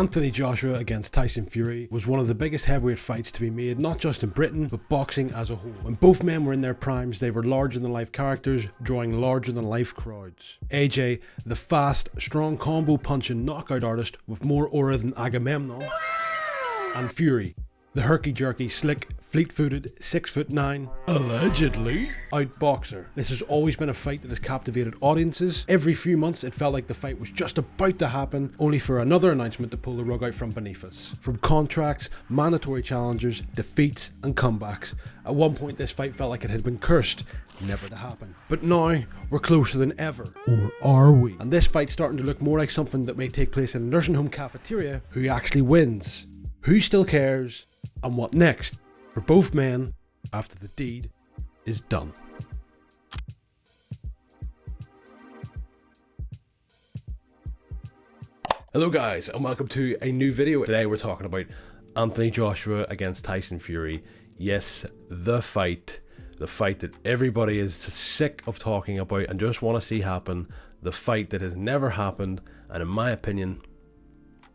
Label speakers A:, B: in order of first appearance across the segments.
A: Anthony Joshua against Tyson Fury was one of the biggest heavyweight fights to be made, not just in Britain, but boxing as a whole. When both men were in their primes, they were larger-than-life characters, drawing larger-than-life crowds. AJ, the fast, strong combo-punching knockout artist with more aura than Agamemnon, and Fury, the herky-jerky, slick, fleet-footed, 6'9", allegedly, outboxer. This has always been a fight that has captivated audiences. Every few months it felt like the fight was just about to happen, only for another announcement to pull the rug out from beneath us. From contracts, mandatory challengers, defeats and comebacks. At one point this fight felt like it had been cursed, never to happen. But now, we're closer than ever. Or are we? And this fight's starting to look more like something that may take place in a nursing home cafeteria. Who actually wins? Who still cares? And what next for both men after the deed is done? Hello guys, and welcome to a new video. Today we're talking about Anthony Joshua against Tyson Fury. Yes, the fight that everybody is sick of talking about and just want to see happen. The fight that has never happened, and in my opinion,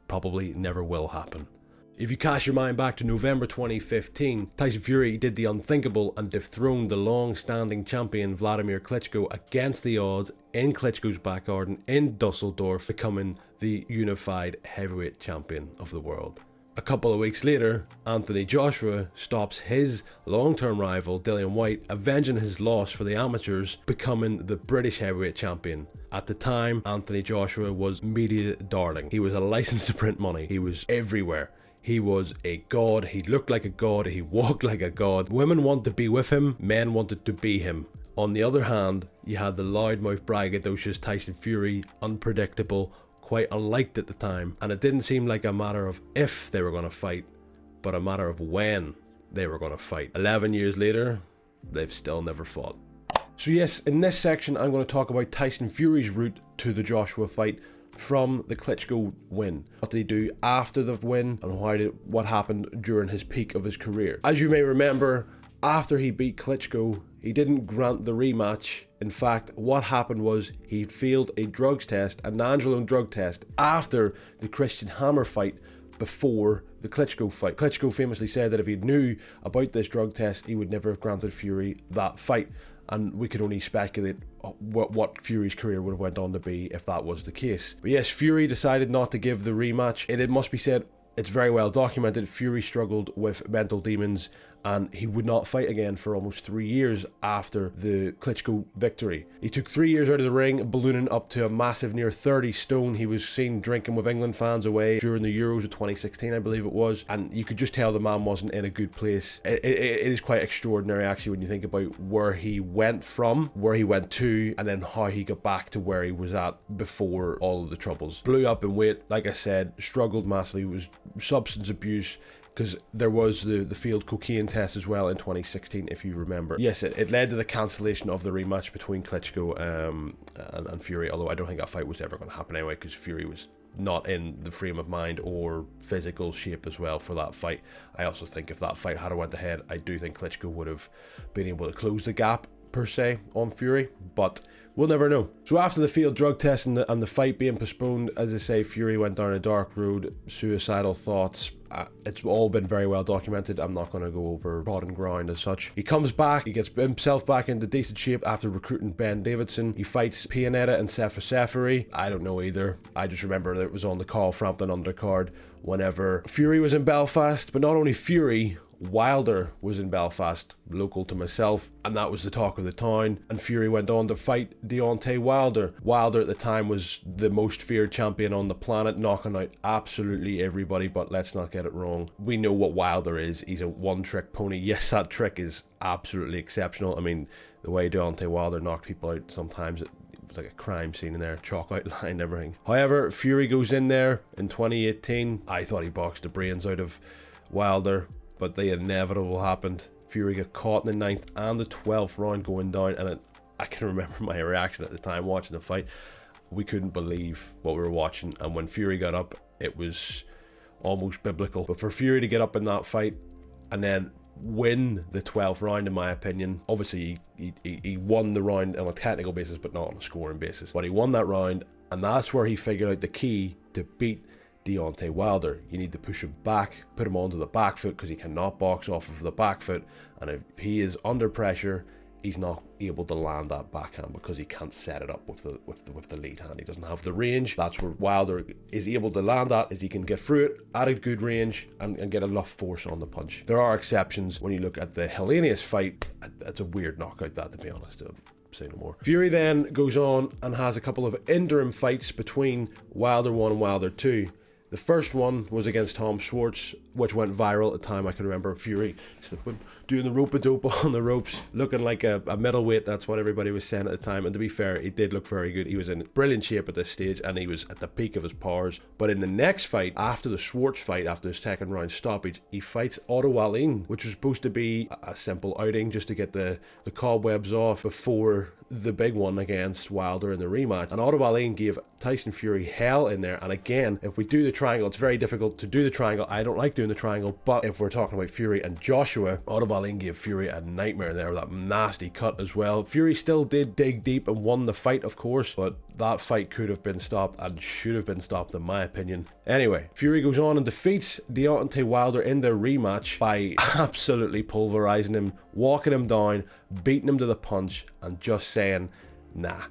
A: probably never will happen. If you cast your mind back to November 2015, Tyson Fury did the unthinkable and dethroned the long-standing champion Wladimir Klitschko against the odds in Klitschko's back garden in Dusseldorf, becoming the unified heavyweight champion of the world. A couple of weeks later, Anthony Joshua stops his long-term rival Dillian Whyte, avenging his loss for the amateurs, becoming the British heavyweight champion. At the time, Anthony Joshua was media darling. He was a license to print money. He was everywhere. He was a god, he looked like a god, he walked like a god. Women wanted to be with him, men wanted to be him. On the other hand, you had the loudmouth braggadocious Tyson Fury, unpredictable, quite unliked at the time. And it didn't seem like a matter of if they were going to fight, but a matter of when they were going to fight. 11 years later, they've still never fought. So yes, in this section I'm going to talk about Tyson Fury's route to the Joshua fight from the Klitschko win. What did he do after the win, and what happened during his peak of his career? As you may remember, after he beat Klitschko, he didn't grant the rematch. In fact, what happened was he failed a drugs test, a nonchalant drug test, after the Christian Hammer fight before the Klitschko fight. Klitschko famously said that if he knew about this drug test, he would never have granted Fury that fight. And we could only speculate what Fury's career would have went on to be if that was the case. But yes, Fury decided not to give the rematch. It must be said, it's very well documented, Fury struggled with mental demons and he would not fight again for almost 3 years after the Klitschko victory. He took 3 years out of the ring, ballooning up to a massive near 30 stone. He was seen drinking with England fans away during the Euros of 2016, I believe it was, and you could just tell the man wasn't in a good place. It is quite extraordinary actually when you think about where he went from, where he went to, and then how he got back to where he was at before all of the troubles. Blew up in weight, like I said, struggled massively, was substance abuse, because there was the failed cocaine test as well in 2016, if you remember. Yes, it led to the cancellation of the rematch between Klitschko and Fury, although I don't think that fight was ever going to happen anyway, because Fury was not in the frame of mind or physical shape as well for that fight. I also think if that fight had went ahead, I do think Klitschko would have been able to close the gap, per se, on Fury, but we'll never know. So after the failed drug test and the fight being postponed, as I say, Fury went down a dark road, suicidal thoughts. It's all been very well documented. I'm not going to go over trodden ground as such. He comes back, he gets himself back into decent shape after recruiting Ben Davidson. He fights Pianeta and Sefer. I don't know either. I just remember that it was on the Carl Frampton undercard whenever Fury was in Belfast. But not only Fury, Wilder was in Belfast, local to myself, and that was the talk of the town. And Fury went on to fight Deontay Wilder. Wilder at the time was the most feared champion on the planet, knocking out absolutely everybody, but let's not get it wrong. We know what Wilder is. He's a one-trick pony. Yes, that trick is absolutely exceptional. I mean, the way Deontay Wilder knocked people out, sometimes it was like a crime scene in there, chalk outline and everything. However, Fury goes in there in 2018. I thought he boxed the brains out of Wilder, but the inevitable happened. Fury got caught in the 9th and the 12th round going down, and I can remember my reaction at the time watching the fight. We couldn't believe what we were watching, and when Fury got up, it was almost biblical. But for Fury to get up in that fight and then win the 12th round, in my opinion, obviously he won the round on a technical basis but not on a scoring basis, but he won that round, and that's where he figured out the key to beat Deontay Wilder. You need to push him back, put him onto the back foot, because he cannot box off of the back foot, and if he is under pressure, he's not able to land that backhand because he can't set it up with the lead hand. He doesn't have the range. That's where Wilder is able to land at, is he can get through it at a good range and get enough force on the punch. There are exceptions. When you look at the Helenius fight, it's a weird knockout, that, to be honest. Say no more. Fury then goes on and has a couple of interim fights between Wilder 1 and Wilder 2. The first one was against Tom Schwartz, which went viral at the time. I can remember Fury doing the rope-a-dope on the ropes, looking like a middleweight. That's what everybody was saying at the time. And to be fair, he did look very good. He was in brilliant shape at this stage, and he was at the peak of his powers. But in the next fight, after the Schwartz fight, after his second round stoppage, he fights Otto Wallin, which was supposed to be a simple outing just to get the cobwebs off before the big one against Wilder in the rematch. And Otto Wallin gave Tyson Fury hell in there. And again, if we do the triangle, it's very difficult to do the triangle. I don't like doing the triangle, but if we're talking about Fury and Joshua, Otto Wallin gave Fury a nightmare there with that nasty cut as well. Fury still did dig deep and won the fight, of course, but that fight could have been stopped and should have been stopped, in my opinion. Anyway, Fury goes on and defeats Deontay Wilder in their rematch by absolutely pulverizing him, walking him down, beating him to the punch, and just saying, nah,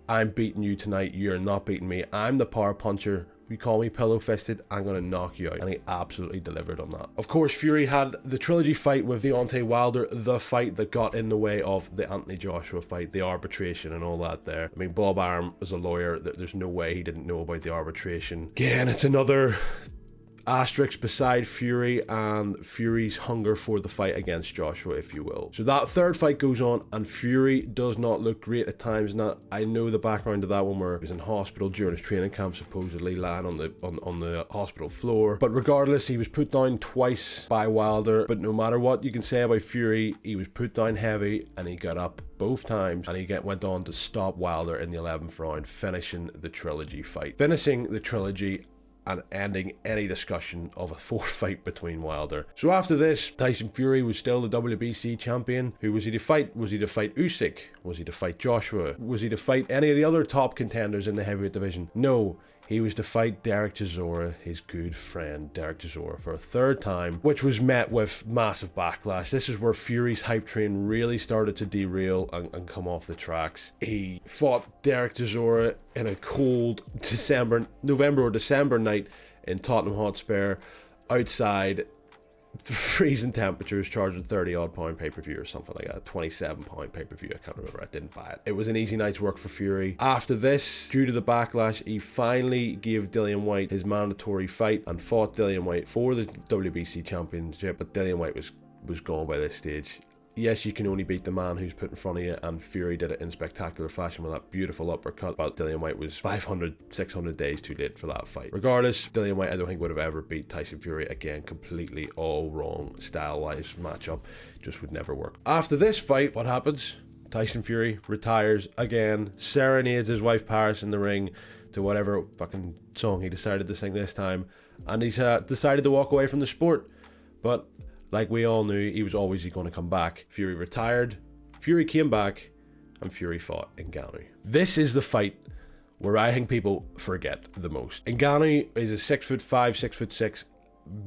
A: I'm beating you tonight, you're not beating me, I'm the power puncher. You call me pillow-fisted, I'm going to knock you out. And he absolutely delivered on that. Of course, Fury had the trilogy fight with Deontay Wilder, the fight that got in the way of the Anthony Joshua fight, the arbitration and all that there. I mean, Bob Arum was a lawyer. There's no way he didn't know about the arbitration. Again, it's another asterisk beside Fury and Fury's hunger for the fight against Joshua, if you will. So that third fight goes on, and Fury does not look great at times. Now, I know the background of that one, where he was in hospital during his training camp, supposedly lying on the hospital floor. But regardless, he was put down twice by Wilder. But no matter what you can say about Fury, he was put down heavy, and he got up both times, and he went on to stop Wilder in the 11th round, finishing the trilogy fight. Finishing the trilogy and ending any discussion of a fourth fight between Wilder. So after this, Tyson Fury was still the WBC champion. Who was he to fight? Was he to fight Usyk? Was he to fight Joshua? Was he to fight any of the other top contenders in the heavyweight division? No. He was to fight Derek Chisora, his good friend Derek Chisora, for a third time, which was met with massive backlash. This is where Fury's hype train really started to derail and come off the tracks. He fought Derek Chisora in a cold November or December night in Tottenham Hotspur, outside freezing temperatures, charging 30 odd pound pay-per-view or something like that, 27 pound pay-per-view, I can't remember, I didn't buy it. It was an easy night's work for Fury. After this, due to the backlash, he finally gave Dillian Whyte his mandatory fight and fought Dillian Whyte for the WBC championship, but Dillian Whyte was gone by this stage. Yes, you can only beat the man who's put in front of you, and Fury did it in spectacular fashion with that beautiful uppercut, but Dillian Whyte was 500, 600 days too late for that fight. Regardless, Dillian Whyte I don't think would have ever beat Tyson Fury again. Completely all wrong style-wise matchup, just would never work. After this fight, what happens? Tyson Fury retires again, serenades his wife Paris in the ring to whatever fucking song he decided to sing this time, and he's decided to walk away from the sport. But like we all knew, he was always going to come back. Fury retired, Fury came back, and Fury fought Ngannou. This is the fight where I think people forget the most. Ngannou is a 6'5", 6'6",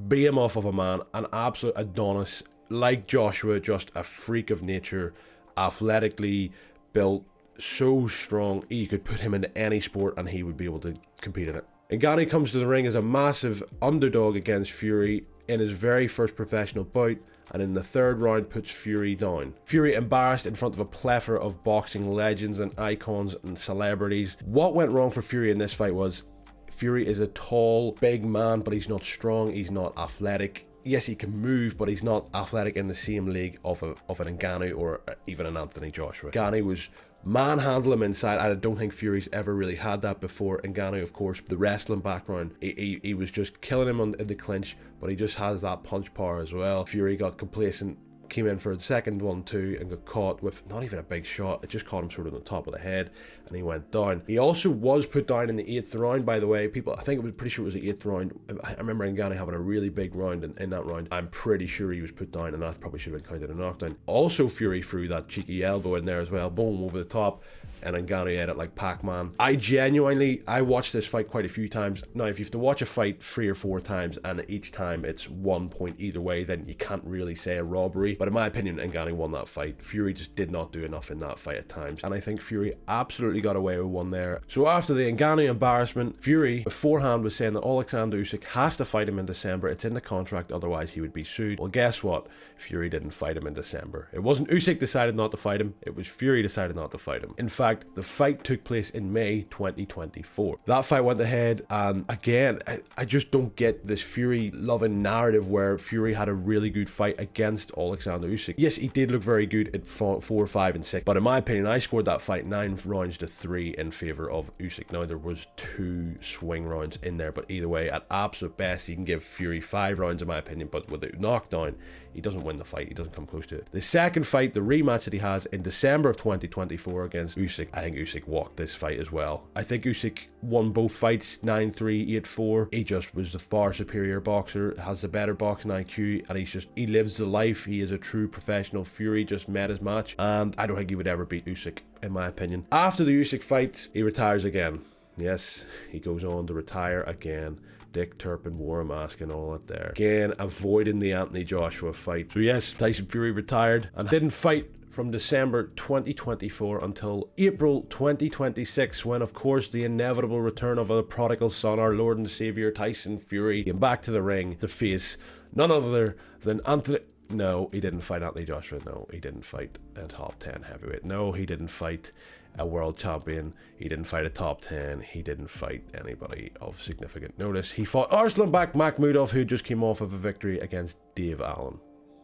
A: behemoth of a man, an absolute Adonis, like Joshua, just a freak of nature, athletically built, so strong. You could put him into any sport and he would be able to compete in it. Ngannou comes to the ring as a massive underdog against Fury in his very first professional bout, and in the third round puts Fury down. Fury embarrassed in front of a plethora of boxing legends and icons and celebrities. What went wrong for Fury in this fight was Fury is a tall, big man, but he's not strong, he's not athletic. Yes, he can move, but he's not athletic in the same league of an Ngannou or even an Anthony Joshua. Ngannou was manhandle him inside. I don't think Fury's ever really had that before. Ngannou, of course, the wrestling background, he was just killing him in the clinch, but he just has that punch power as well. Fury got complacent, came in for the second one too, and got caught with not even a big shot. It just caught him sort of on the top of the head, and he went down. He also was put down in the 8th round, by the way. People, I think it was pretty sure it was the 8th round. I remember Ngannou having a really big round in that round. I'm pretty sure he was put down, and that probably should have been counted a knockdown. Also, Fury threw that cheeky elbow in there as well, boom, over the top. and Ngannou ate it like Pac-Man. I watched this fight quite a few times. Now, if you have to watch a fight 3 or 4 times and each time it's 1 point either way, then you can't really say a robbery. But in my opinion, Ngannou won that fight. Fury just did not do enough in that fight at times, and I think Fury absolutely got away with one there. So after the Ngannou embarrassment, Fury beforehand was saying that Alexander Usyk has to fight him in December. It's in the contract, otherwise he would be sued. Well, guess what? Fury didn't fight him in December. It wasn't Usyk decided not to fight him, it was Fury decided not to fight him. In fact, the fight took place in May 2024. That fight went ahead, and again, I just don't get this Fury loving narrative where Fury had a really good fight against Alexander Usyk. Yes, he did look very good at 4, 5, and 6, but in my opinion, I scored that fight 9 rounds to 3 in favor of Usyk. Now, there was 2 swing rounds in there, but either way, at absolute best, you can give Fury 5 rounds in my opinion, but with a knockdown, he doesn't win the fight. He doesn't come close to it. The second fight, the rematch that he has in December of 2024 against Usyk, I think Usyk walked this fight as well. I think Usyk won both fights 9-3, 8-4. He just was the far superior boxer, has the better boxing IQ, and he lives the life. He is a true professional. Fury just met his match, and I don't think he would ever beat Usyk, in my opinion. After the Usyk fight, he retires again. Yes, he goes on to retire again. Dick Turpin wore a mask and all that there. Again, avoiding the Anthony Joshua fight. So yes, Tyson Fury retired and didn't fight from December 2024 until April 2026, when of course the inevitable return of the prodigal son, our Lord and Savior Tyson Fury, came back to the ring to face none other than Anthony... No, he didn't fight Anthony Joshua. No, he didn't fight a top 10 heavyweight. No, he didn't fight a world champion. He didn't fight a top 10. He didn't fight anybody of significant notice. He fought Arslanbek Makhmudov, who just came off of a victory against Dave Allen.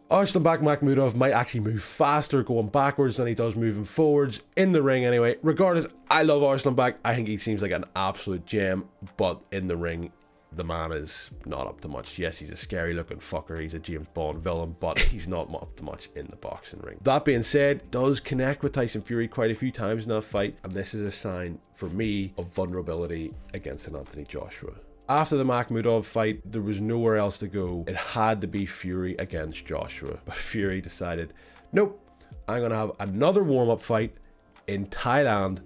A: Arslanbek Makhmudov might actually move faster going backwards than he does moving forwards in the ring anyway. Regardless, I love Arslanbek. I think he seems like an absolute gem, but in the ring, the man is not up to much. Yes, he's a scary looking fucker. He's a James Bond villain, but he's not up to much in the boxing ring. That being said, does connect with Tyson Fury quite a few times in that fight, and this is a sign for me of vulnerability against an Anthony Joshua. After the Makhmudov fight, there was nowhere else to go. It had to be Fury against Joshua, but Fury decided, nope, I'm gonna have another warm-up fight in Thailand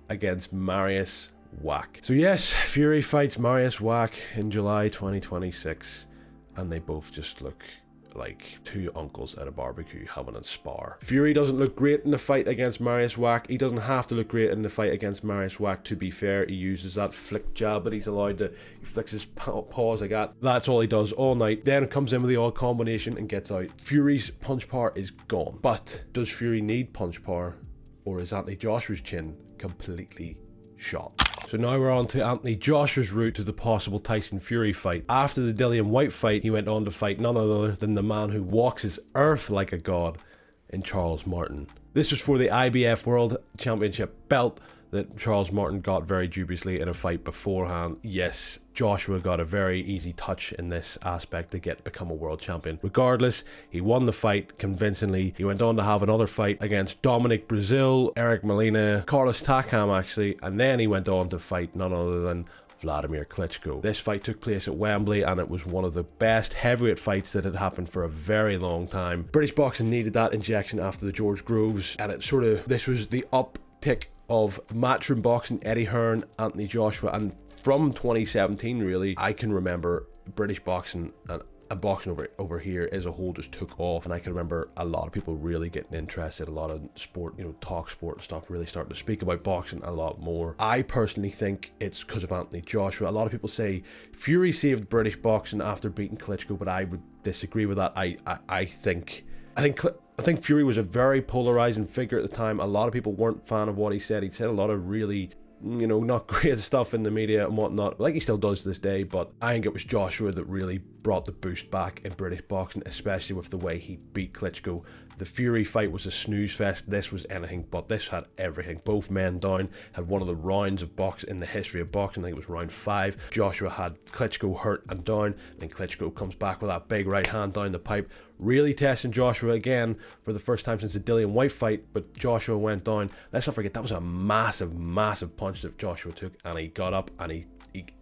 A: against Marius Whack. So yes, Fury fights Marius Whack in July 2026, and they both just look like two uncles at a barbecue having a spar. Fury doesn't look great in the fight against Marius Whack. He doesn't have to look great in the fight against Marius Whack, to be fair. He uses that flick jab that he's allowed to, he flicks his paws like that. That's all he does all night. Then comes in with the odd combination and gets out. Fury's punch power is gone. But does Fury need punch power, or is Anthony Joshua's chin completely shot? So now we're on to Anthony Joshua's route to the possible Tyson Fury fight. After the Dillian Whyte fight, he went on to fight none other than the man who walks his earth like a god in Charles Martin. This was for the IBF World Championship belt that Charles Martin got very dubiously in a fight beforehand. Yes, Joshua got a very easy touch in this aspect to become a world champion. Regardless, he won the fight convincingly. He went on to have another fight against Dominic Brazil, Eric Molina, Carlos Takam actually, and then he went on to fight none other than Wladimir Klitschko. This fight took place at Wembley, and it was one of the best heavyweight fights that had happened for a very long time. British boxing needed that injection after the George Groves, and this was the uptick of matchroom boxing, Eddie Hearn, Anthony Joshua, and from 2017 really, I can remember British boxing and boxing over here as a whole just took off, and I can remember a lot of people really getting interested, a lot of sport, talk sport and stuff, really starting to speak about boxing a lot more. I personally think it's because of Anthony Joshua. A lot of people say Fury saved British boxing after beating Klitschko, but I would disagree with that. I think Fury was a very polarizing figure at the time. A lot of people weren't a fan of what he said. He said a lot of really, not great stuff in the media and whatnot, like he still does to this day, but I think it was Joshua that really brought the boost back in British boxing, especially with the way he beat Klitschko. The Fury fight was a snooze fest. This was anything but. This had everything. Both men down, had one of the rounds of boxing in the history of boxing. I think it was round 5. Joshua had Klitschko hurt and down, and then Klitschko comes back with that big right hand down the pipe, really testing Joshua again for the first time since the Dillian Whyte fight, but Joshua went down. Let's not forget, that was a massive, massive punch that Joshua took, and he got up and he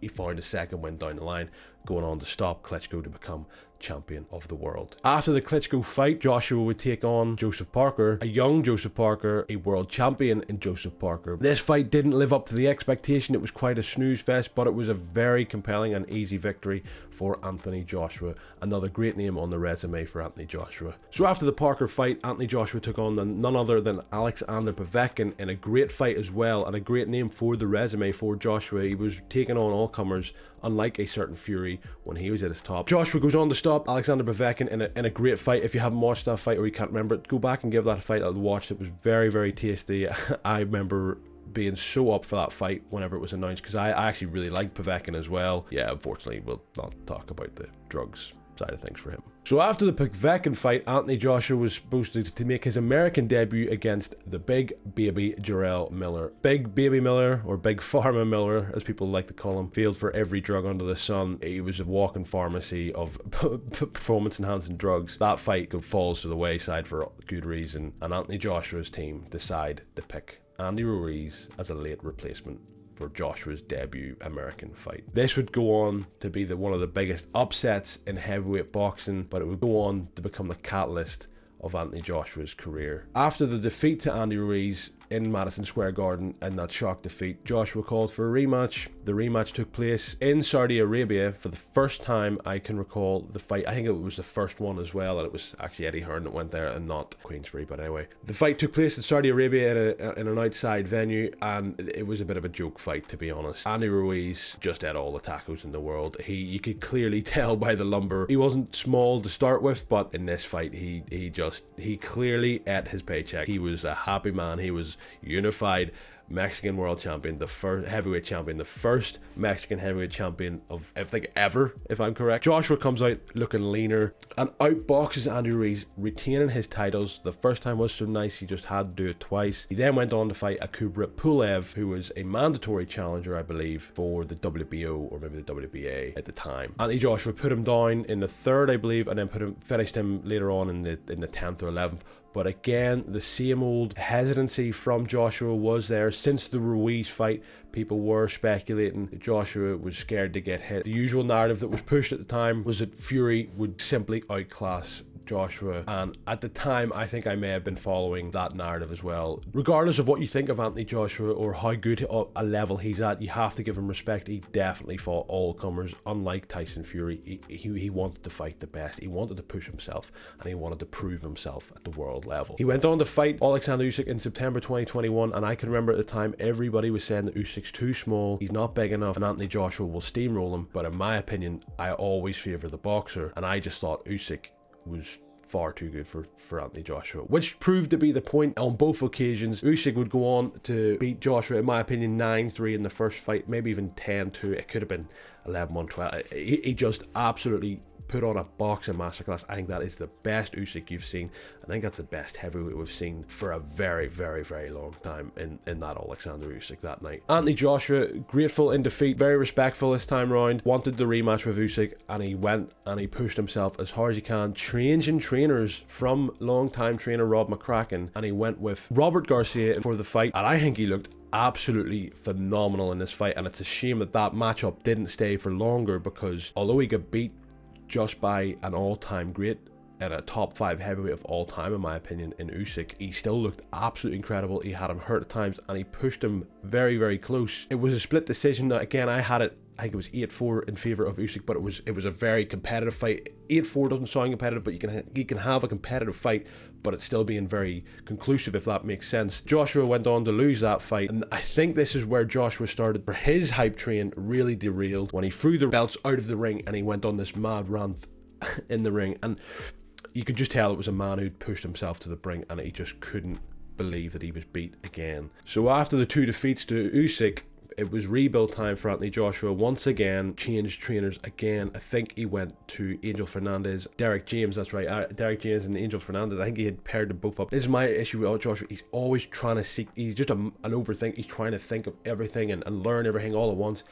A: found a second, went down the line. going on to stop Klitschko to become champion of the world. After the Klitschko fight, Joshua would take on Joseph Parker, a young Joseph Parker, a world champion in Joseph Parker. This fight didn't live up to the expectation. It was quite a snooze fest, but it was a very compelling and easy victory for Anthony Joshua. Another great name on the resume for Anthony Joshua. So after the Parker fight, Anthony Joshua took on none other than Alexander Povetkin in a great fight as well, and a great name for the resume for Joshua. He was taking on all comers, unlike a certain Fury when he was at his top. Joshua goes on to stop Alexander Povetkin in a great fight. If you haven't watched that fight or you can't remember it, go back and give that fight a watch. It was very, very tasty. I remember being so up for that fight whenever it was announced, because I actually really liked Povetkin as well. Yeah, unfortunately, we'll not talk about the drugs side of things for him. So after the Povetkin fight, Anthony Joshua was supposed to make his American debut against the Big Baby Jarrell Miller. Big Baby Miller, or Big Pharma Miller, as people like to call him, failed for every drug under the sun. He was a walking pharmacy of performance-enhancing drugs. That fight falls to the wayside for good reason, and Anthony Joshua's team decide to pick Andy Ruiz as a late replacement for Joshua's debut American fight. This would go on to be one of the biggest upsets in heavyweight boxing, but it would go on to become the catalyst of Anthony Joshua's career. After the defeat to Andy Ruiz in Madison Square Garden and that shock defeat, Joshua called for a rematch. The rematch took place in Saudi Arabia for the first time I can recall the fight. I think it was the first one as well, and it was actually Eddie Hearn that went there and not Queensbury, but anyway. The fight took place in Saudi Arabia in an outside venue, and it was a bit of a joke fight, to be honest. Andy Ruiz just ate all the tacos in the world. You could clearly tell by the lumber. He wasn't small to start with, but in this fight, he clearly ate his paycheck. He was a happy man. He was unified Mexican world champion, the first heavyweight champion, the first Mexican heavyweight champion of, I think, ever, if I'm correct. Joshua comes out looking leaner and outboxes Andy Ruiz, retaining his titles. The first time was so nice, he just had to do it twice. He then went on to fight Akubrat Pulev, who was a mandatory challenger, I believe, for the WBO or maybe the WBA at the time. Anthony Joshua put him down in the third, I believe, and then finished him later on in the 10th or 11th. But again, the same old hesitancy from Joshua was there. Since the Ruiz fight, people were speculating that Joshua was scared to get hit. The usual narrative that was pushed at the time was that Fury would simply outclass Joshua, and at the time I think I may have been following that narrative as well. Regardless of what you think of Anthony Joshua or how good a level he's at, you have to give him respect. He definitely fought all comers. Unlike Tyson Fury, he wanted to fight the best. He wanted to push himself, and he wanted to prove himself at the world level. He went on to fight Alexander Usyk in September 2021, and I can remember at the time everybody was saying that Usyk's too small, he's not big enough, and Anthony Joshua will steamroll him. But in my opinion, I always favor the boxer, and I just thought Usyk was far too good for Anthony Joshua, which proved to be the point on both occasions. Usyk would go on to beat Joshua, in my opinion, 9-3 in the first fight, maybe even 10-2. It could have been 11-1, 12. He just absolutely put on a boxing masterclass. I think that is the best Usyk you've seen. I think that's the best heavyweight we've seen for a very, very, very long time in that Alexander Usyk that night. Anthony Joshua, grateful in defeat, very respectful this time round, wanted the rematch with Usyk, and he went and he pushed himself as hard as he can, changing trainers from long-time trainer Rob McCracken, and he went with Robert Garcia for the fight, and I think he looked absolutely phenomenal in this fight. And it's a shame that matchup didn't stay for longer, because although he got beat just by an all-time great and a top 5 heavyweight of all time, in my opinion, in Usyk, he still looked absolutely incredible. He had him hurt at times, and he pushed him very, very close. It was a split decision. Now, again, I think it was 8-4 in favor of Usyk, but it was a very competitive fight. 8-4 doesn't sound competitive, but you can have a competitive fight, but it's still being very conclusive, if that makes sense. Joshua went on to lose that fight, and I think this is where Joshua started, for his hype train really derailed when he threw the belts out of the ring and he went on this mad rant in the ring, and you could just tell it was a man who'd pushed himself to the brink, and he just couldn't believe that he was beat again. So after the 2 defeats to Usyk, it was rebuild time for Anthony Joshua once again. Changed trainers again. I think he went to Angel Fernandez, Derek James, that's right, Derek James and Angel Fernandez. I think he had paired them both up. This is my issue with Joshua. He's always trying to seek, he's just an overthink. He's trying to think of everything and learn everything all at once.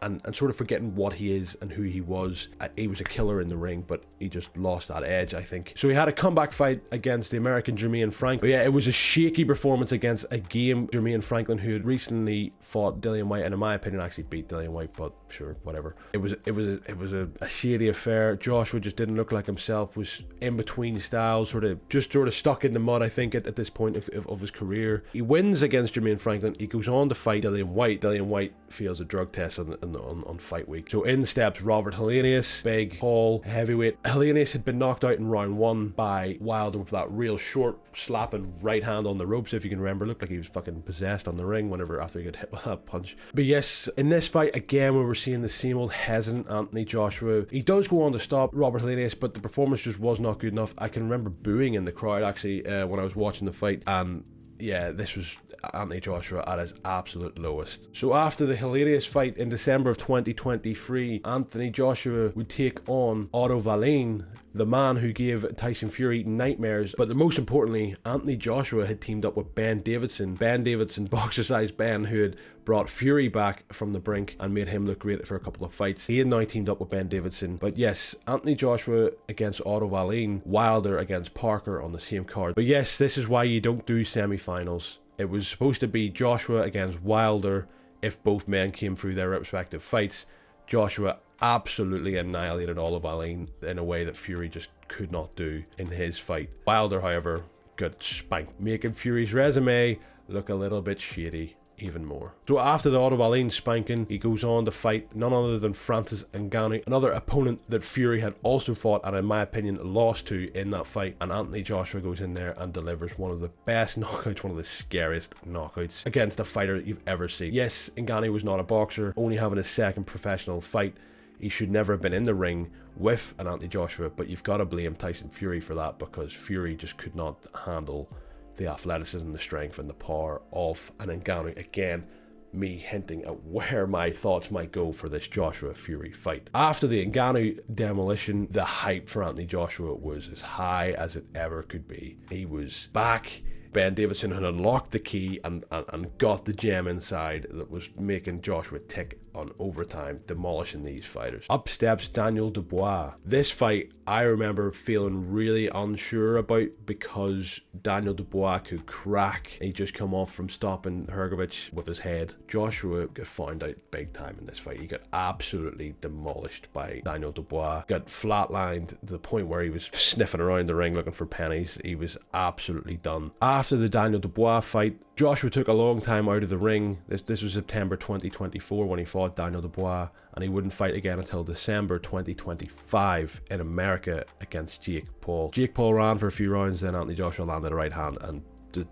A: and sort of forgetting what he is and who he was. He was a killer in the ring, but he just lost that edge, I think. So he had a comeback fight against the American Jermaine Franklin. But yeah, it was a shaky performance against a game Jermaine Franklin, who had recently fought Dillian Whyte, and in my opinion actually beat Dillian Whyte, but sure, whatever. It was a shady affair. Joshua just didn't look like himself, was in between styles, sort of stuck in the mud, I think, at this point of his career. He wins against Jermaine Franklin. He goes on to fight Dillian Whyte. Dillian Whyte fails a drug test on fight week. So in steps Robert Helenius, big, tall, heavyweight. Helenius had been knocked out in round 1 by Wilder with that real short slapping right hand on the ropes, if you can remember. Looked like he was fucking possessed on the ring after he got hit with that punch. But yes, in this fight again, we were seeing the same old hesitant Anthony Joshua. He does go on to stop Robert Helenius, but the performance just was not good enough. I can remember booing in the crowd actually when I was watching the fight, and yeah, this was Anthony Joshua at his absolute lowest. So after the Helenius fight in December of 2023, Anthony Joshua would take on Otto Wallin, the man who gave Tyson Fury nightmares. But the most importantly, Anthony Joshua had teamed up with Ben Davidson, boxer-sized Ben, who had brought Fury back from the brink and made him look great for a couple of fights. He had now teamed up with Ben Davidson. But yes, Anthony Joshua against Otto Wallin, Wilder against Parker on the same card. But yes, this is why you don't do semi-finals. It was supposed to be Joshua against Wilder if both men came through their respective fights. Joshua absolutely annihilated Otto Wallin in a way that Fury just could not do in his fight. Wilder, however, got spanked, making Fury's resume look a little bit shady even more. So after the Otto Wallin spanking, he goes on to fight none other than Francis Ngannou, another opponent that Fury had also fought and in my opinion lost to in that fight. And Anthony Joshua goes in there and delivers one of the best knockouts, one of the scariest knockouts against a fighter that you've ever seen. Yes, Ngannou was not a boxer, only having his second professional fight. He should never have been in the ring with an Anthony Joshua, but you've got to blame Tyson Fury for that, because Fury just could not handle the athleticism, the strength and the power of an Ngannou. Again, me hinting at where my thoughts might go for this Joshua Fury fight. After the Ngannou demolition, the hype for Anthony Joshua was as high as it ever could be. He was back. Ben Davidson had unlocked the key and got the gem inside that was making Joshua tick on overtime, demolishing these fighters. Up steps Daniel Dubois. This fight I remember feeling really unsure about, because Daniel Dubois could crack. He just come off from stopping Hrgovic with his head. Joshua got found out big time in this fight. He got absolutely demolished by Daniel Dubois. Got flatlined to the point where he was sniffing around the ring looking for pennies. He was absolutely done. After the Daniel Dubois fight, Joshua took a long time out of the ring. This was September 2024 when he fought Daniel Dubois, and he wouldn't fight again until December 2025 in America against Jake Paul. Jake Paul ran for a few rounds, then Anthony Joshua landed a right hand and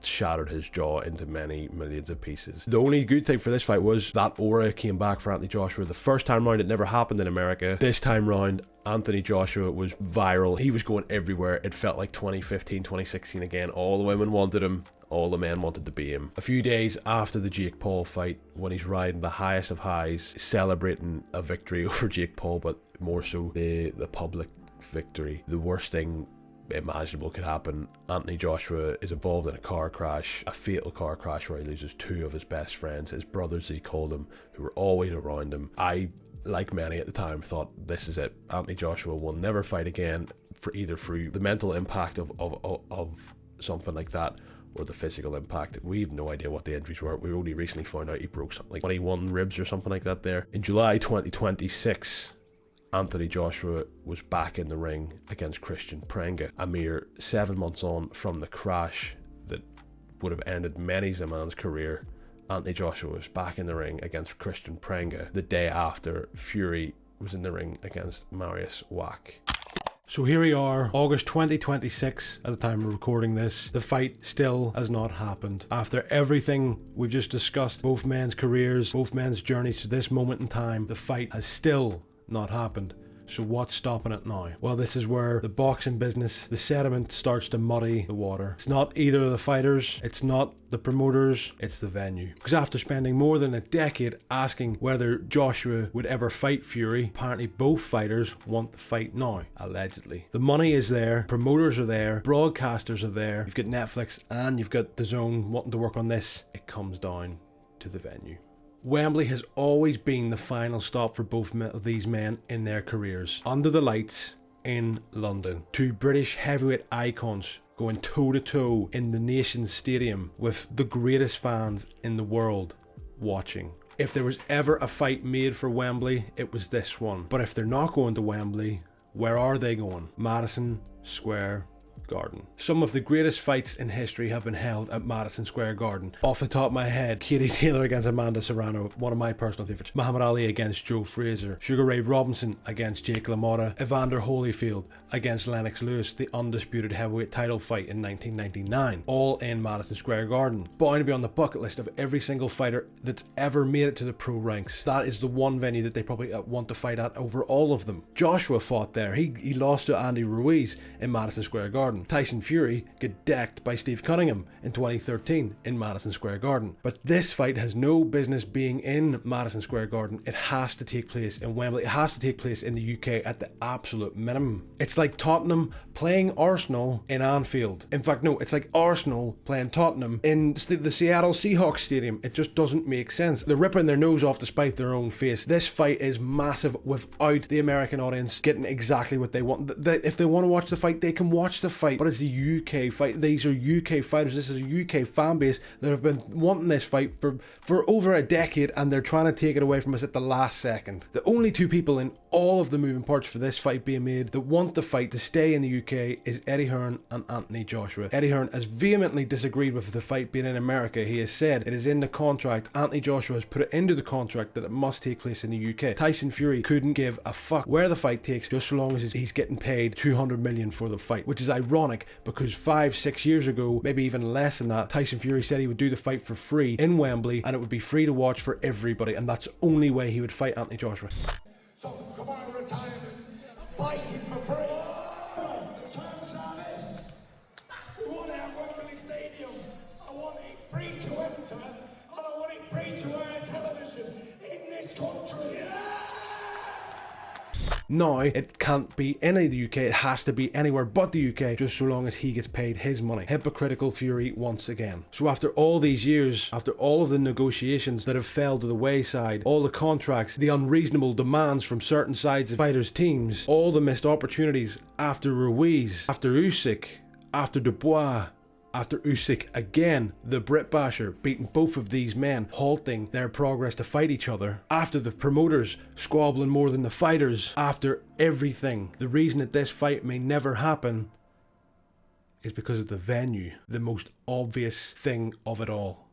A: shattered his jaw into many millions of pieces. The only good thing for this fight was that aura came back for Anthony Joshua. The first time round it never happened in America. This time round Anthony Joshua was viral. He was going everywhere. It felt like 2015, 2016 again. All the women wanted him. All the men wanted to be him. A few days after the Jake Paul fight, when he's riding the highest of highs, celebrating a victory over Jake Paul, but more so the public victory, the worst thing imaginable could happen. Anthony Joshua is involved in a car crash, a fatal car crash where he loses two of his best friends, his brothers as he called them, who were always around him. I, like many at the time, thought this is it. Anthony Joshua will never fight again, for either through the mental impact of something like that or the physical impact. We have no idea what the injuries were. We only recently found out he broke something like 21 ribs or something like that there. In July 2026, Anthony Joshua was back in the ring against Christian Prenga, a mere 7 months on from the crash that would have ended many a man's career. Anthony Joshua was back in the ring against Christian Prenga the day after Fury was in the ring against Mariusz Wach. So here we are, August 2026 at the time of recording this. The fight still has not happened. After everything we've just discussed, both men's careers, both men's journeys to this moment in time, the fight has still not happened. So what's stopping it now? Well, this is where the boxing business, the sediment starts to muddy the water. It's not either of the fighters, it's not the promoters, it's the venue. Because after spending more than a decade asking whether Joshua would ever fight Fury, apparently both fighters want the fight now, allegedly. The money is there, promoters are there, broadcasters are there, you've got Netflix and you've got DAZN wanting to work on this. It comes down to the venue. Wembley has always been the final stop for both of these men in their careers. Under the lights in London. Two British heavyweight icons going toe to toe in the nation's stadium with the greatest fans in the world watching. If there was ever a fight made for Wembley, it was this one. But if they're not going to Wembley, where are they going? Madison Square Garden. Some of the greatest fights in history have been held at Madison Square Garden. Off the top of my head, Katie Taylor against Amanda Serrano, one of my personal favourites. Muhammad Ali against Joe Frazier. Sugar Ray Robinson against Jake LaMotta. Evander Holyfield against Lennox Lewis, the undisputed heavyweight title fight in 1999. All in Madison Square Garden. Bound to be on the bucket list of every single fighter that's ever made it to the pro ranks. That is the one venue that they probably want to fight at over all of them. Joshua fought there. He lost to Andy Ruiz in Madison Square Garden. Tyson Fury got decked by Steve Cunningham in 2013 in Madison Square Garden. But this fight has no business being in Madison Square Garden. It has to take place in Wembley. It has to take place in the UK at the absolute minimum. It's like Tottenham playing Arsenal in Anfield. In fact, no, it's like Arsenal playing Tottenham in the Seattle Seahawks stadium. It just doesn't make sense. They're ripping their nose off to spite their own face. This fight is massive without the American audience getting exactly what they want. If they want to watch the fight, they can watch the fight. But it's the UK fight. These are UK fighters. This is a UK fan base that have been wanting this fight for over a decade, and they're trying to take it away from us at the last second. The only two people in all of the moving parts for this fight being made that want the fight to stay in the UK is Eddie Hearn and Anthony Joshua. Eddie Hearn has vehemently disagreed with the fight being in America. He has said it is in the contract. Anthony Joshua has put it into the contract that it must take place in the UK. Tyson Fury couldn't give a fuck where the fight takes, just so long as he's getting paid $200 million for the fight, which is ironic because 5-6 years ago, maybe even less than that, Tyson Fury said he would do the fight for free in Wembley and it would be free to watch for everybody, and that's the only way he would fight Anthony Joshua.
B: So come on, retirement, fighting for free. The terms are this. We want it at Wembley Stadium. I want it free to enter, and I want it free to air television in this country.
A: Now, it can't be in the UK, it has to be anywhere but the UK, just so long as he gets paid his money. Hypocritical Fury once again. So after all these years, after all of the negotiations that have fell to the wayside, all the contracts, the unreasonable demands from certain sides of fighters' teams, all the missed opportunities after Ruiz, after Usyk, after Dubois, after Usyk again, the Brit basher, beating both of these men, halting their progress to fight each other, after the promoters squabbling more than the fighters, after everything, the reason that this fight may never happen is because of the venue, the most obvious thing of it all.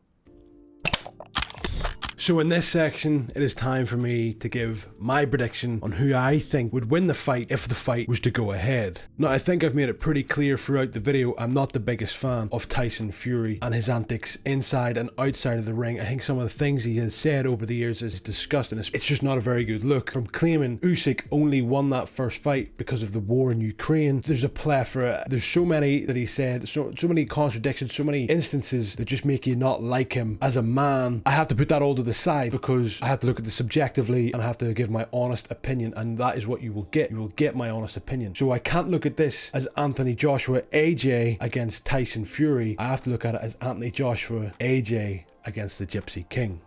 A: So in this section, it is time for me to give my prediction on who I think would win the fight if the fight was to go ahead. Now, I think I've made it pretty clear throughout the video, I'm not the biggest fan of Tyson Fury and his antics inside and outside of the ring. I think some of the things he has said over the years is disgusting. It's just not a very good look. From claiming Usyk only won that first fight because of the war in Ukraine, there's a plethora. There's so many that he said, so many contradictions, so many instances that just make you not like him as a man. I have to put that all to the side because I have to look at this subjectively and I have to give my honest opinion, and that is what you will get. You will get my honest opinion. So I can't look at this as Anthony Joshua AJ against Tyson Fury. I have to look at it as Anthony Joshua AJ against the Gypsy King.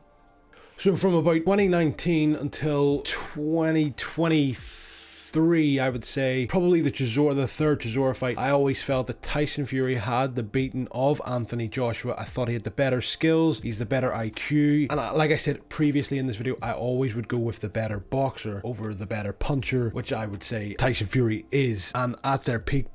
A: So from about 2019 until 2023, I would say, probably the third Chisora fight, I always felt that Tyson Fury had the beating of Anthony Joshua. I thought he had the better skills, he's the better IQ, and like I said previously in this video, I always would go with the better boxer over the better puncher, which I would say Tyson Fury is. And at their peak,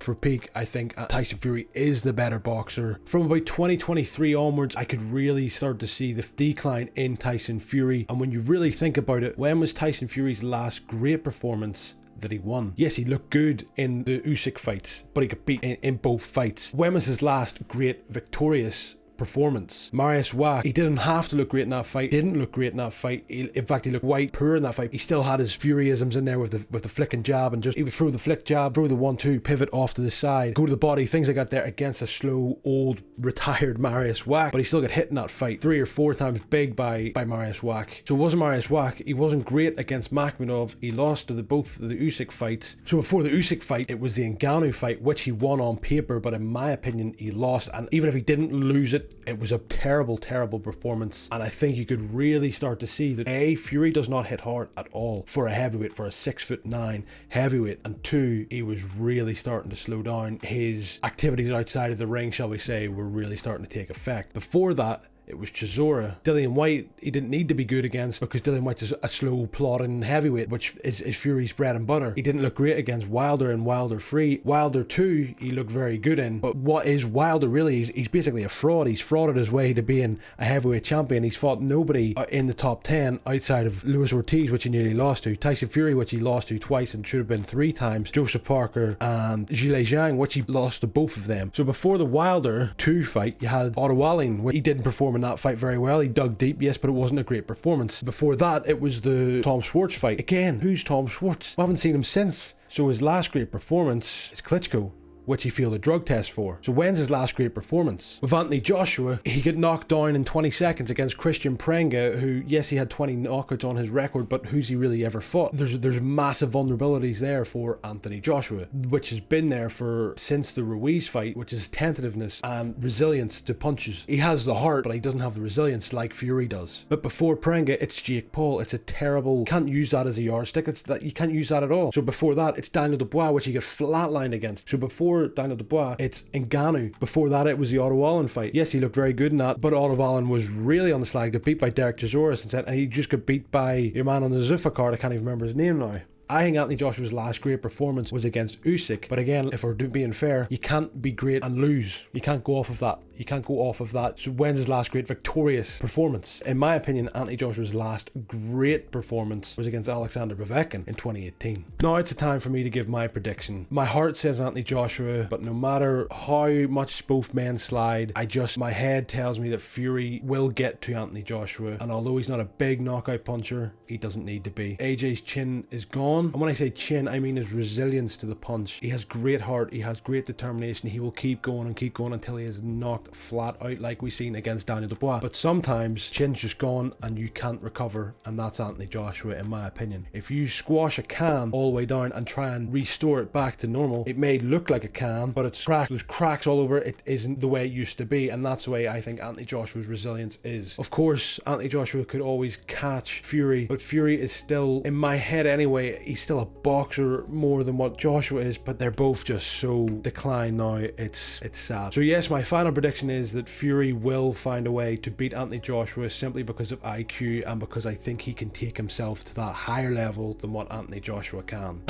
A: I think Tyson Fury is the better boxer. From about 2023 onwards, I could really start to see the decline in Tyson Fury. And when you really think about it, when was Tyson Fury's last great performance that he won? Yes, he looked good in the Usyk fights, but he got beat in both fights. When was his last great victorious performance? Mariusz Wach, he didn't have to look great in that fight, didn't look great in that fight. In fact, he looked quite poor in that fight. He still had his Furyisms in there with the flick and jab, and just he would throw the flick jab, throw the 1-2, pivot off to the side, go to the body, things like that there against a slow, old, retired Mariusz Wach, but he still got hit in that fight 3 or 4 times big by Mariusz Wach. So it wasn't Mariusz Wach. He wasn't great against Makhmudov. He lost to both of the Usyk fights. So before the Usyk fight, it was the Ngannou fight, which he won on paper, but in my opinion, he lost. And even if he didn't lose it, it. It was a terrible, terrible performance, and I think you could really start to see that A, Fury does not hit hard at all for a heavyweight, for a 6'9" heavyweight, and 2, he was really starting to slow down. His activities outside of the ring, shall we say, were really starting to take effect. Before that, it was Chisora. Dillian White, he didn't need to be good against, because Dillian White's a slow, plodding heavyweight, which is Fury's bread and butter. He didn't look great against Wilder and Wilder 3. Wilder 2, he looked very good in. But what is Wilder really? He's basically a fraud. He's frauded his way to being a heavyweight champion. He's fought nobody in the top 10 outside of Luis Ortiz, which he nearly lost to, Tyson Fury, which he lost to twice and should have been 3 times, Joseph Parker, and Zhilei Zhang, which he lost to both of them. So before the Wilder 2 fight, you had Otto Wallin, where he didn't perform in that fight very well. He dug deep, yes, but it wasn't a great performance. Before that, it was the Tom Schwartz fight. Again, who's Tom Schwartz? We haven't seen him since. So his last great performance is Klitschko, which he failed a drug test for. So when's his last great performance? With Anthony Joshua, he got knocked down in 20 seconds against Christian Prenga, who, yes, he had 20 knockouts on his record, but who's he really ever fought? There's massive vulnerabilities there for Anthony Joshua, which has been there since the Ruiz fight, which is tentativeness and resilience to punches. He has the heart, but he doesn't have the resilience like Fury does. But before Prenga, it's Jake Paul. It's a terrible, can't use that as a yardstick. You can't use that at all. So before that, it's Daniel Dubois, which he got flatlined against. So before Daniel Dubois, it's Ngannou. Before that, it was the Otto Wallin fight. Yes, he looked very good in that, but Otto Wallin was really on the slag. Got beat by Derek Chisora and he just got beat by your man on the Zuffa card. I can't even remember his name now. I think Anthony Joshua's last great performance was against Usyk, but again, if we're being fair, you can't be great and lose. You can't go off of that. You can't go off of that. So when's his last great victorious performance? In my opinion, Anthony Joshua's last great performance was against Alexander Povetkin in 2018. Now it's a time for me to give my prediction. My heart says Anthony Joshua, but no matter how much both men slide, my head tells me that Fury will get to Anthony Joshua, and although he's not a big knockout puncher, he doesn't need to be. AJ's chin is gone, and when I say chin, I mean his resilience to the punch. He has great heart, he has great determination, he will keep going until he is knocked flat out like we seen against Daniel Dubois. But sometimes chin's just gone and you can't recover, and that's Anthony Joshua in my opinion. If you squash a can all the way down and try and restore it back to normal, it may look like a can, but it's cracked. There's cracks all over it. It isn't the way it used to be, and that's the way I think Anthony Joshua's resilience is. Of course, Anthony Joshua could always catch Fury, but Fury is still, in my head anyway, he's still a boxer more than what Joshua is, but they're both just so declined now. It's sad. So yes, my final prediction is that Fury will find a way to beat Anthony Joshua simply because of IQ and because I think he can take himself to that higher level than what Anthony Joshua can.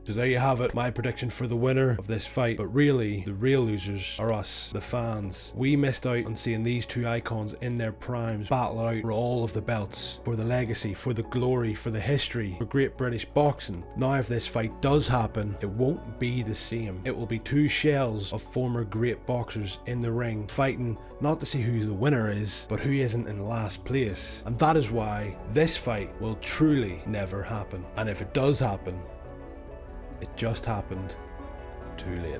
A: So there you have it, my prediction for the winner of this fight. But really, the real losers are us, the fans. We missed out on seeing these two icons in their primes battle out for all of the belts, for the legacy, for the glory, for the history, for Great British boxing. Now if this fight does happen, it won't be the same. It will be two shells of former great boxers in the ring, fighting not to see who the winner is, but who isn't in last place. And that is why this fight will truly never happen. And if it does happen, it just happened too late.